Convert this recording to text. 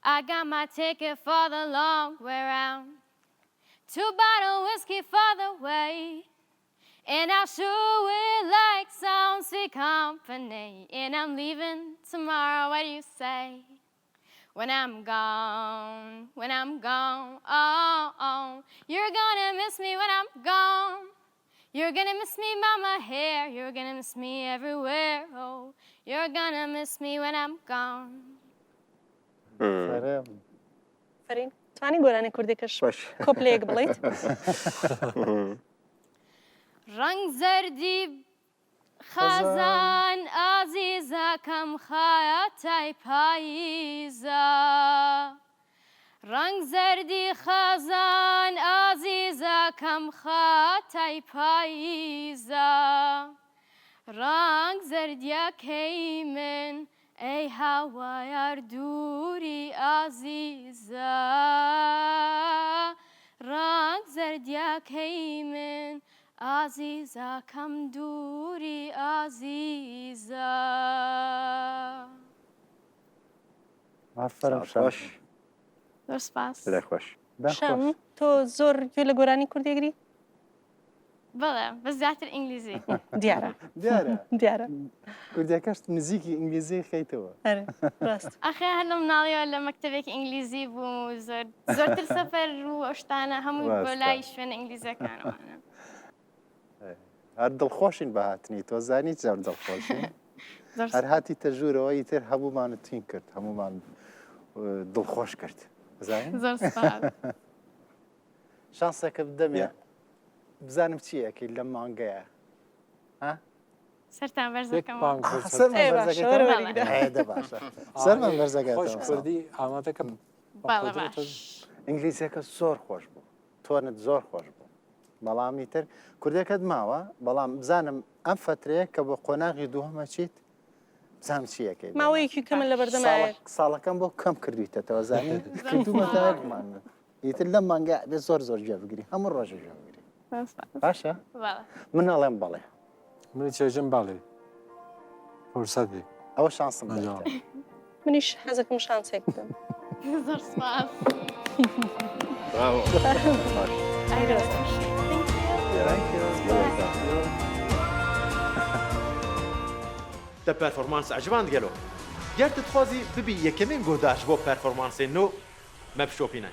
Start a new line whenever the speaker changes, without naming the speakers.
I got my ticket for the long way round. 2 bottle whiskey for the way. And I sure would like some sweet company. And I'm leaving tomorrow, what do you say? When I'm gone, oh, oh. You're gonna miss me when I'm gone. You're gonna miss me by my hair. You're gonna miss me everywhere, oh. You're gonna miss me when I'm gone.
سلام
فرین توانی گۆرانی کوردێکش
باش
کۆپلەیەک بڵێیت
ڕەنگ زەردی خەزان ئازیزەکەم خایەتای پاییزە ڕەنگ زەردی خەزان ئازیزەکەم خاتای پاییزە ڕەنگ زەردیەکەی من ئەی هاوایار دووری ئازیزە ڕەنگ زەردیەکەی من ئازیزەکەم دووری ئازیزە
ئافرین
خۆش
زۆر سپاس
لە خۆش
شەم تۆ زۆر گوێ لە گۆرانی کوردێگری
بەڵێ بە زیاتر ئینگلیزی
دیارە
دیارە
دیارە
کوردیەکەش نزیکی ئینگلیزی خەیتەوە
ڕاست
ئەخێ هەر لە مناڵیەوە لە مەکتەبێکی ئینگلیزی بووم و زۆرتر سەفەر و ئەشتانە هەمووی بۆ لای شوێنە ئینگلیزیەکانەوەە
هەر دڵخۆشین بە هاتنی تۆ زانی زۆر دڵخۆشین هەر هاتی تەژوورەوە ئیتر هەموومانت تین کرد هەموومان دڵخۆش کرد بزانین
زۆر سپاس
شانسێکە بدەمێ بزانم چیەکەی لەم مانگەیە
سەرتان
یک
بەرزەکەم
بانگ
باشە سەرمان بەرزەکە
خۆش کوردی ئامادەکەم
بەڵێ باش
ئینگلیزیەکە زۆر خۆش بوو تۆنت زۆر خۆش بوو بەڵامی تر کوردەکەت ماوە بەڵام بزانم ئەم فترەیە کە بۆ قۆناغی دووهەمە چیت بزانم چیەکەی
ماوەیەکی کەمە لە بەردەمایە
ساڵەکەم بۆ کەم کردیتەوە زانین کردومەتەوەکمان ئیتر لەم مانگە بێ زۆر زۆر جێبگری هەموو ڕۆژە جێبگری باشە من ئەڵێم بەڵێ
منی چێژم باڵێ فرسەتی
ئەوە شانسم
منیش حەزەکەم شانسێک بدەم
زۆر سپاس
دە پەرفۆرمانس عجبان گەلۆ گەر دتخوازی ببی یەکەمین گۆداش بۆ پەرفۆرمانسێن نۆ مەبشۆپینە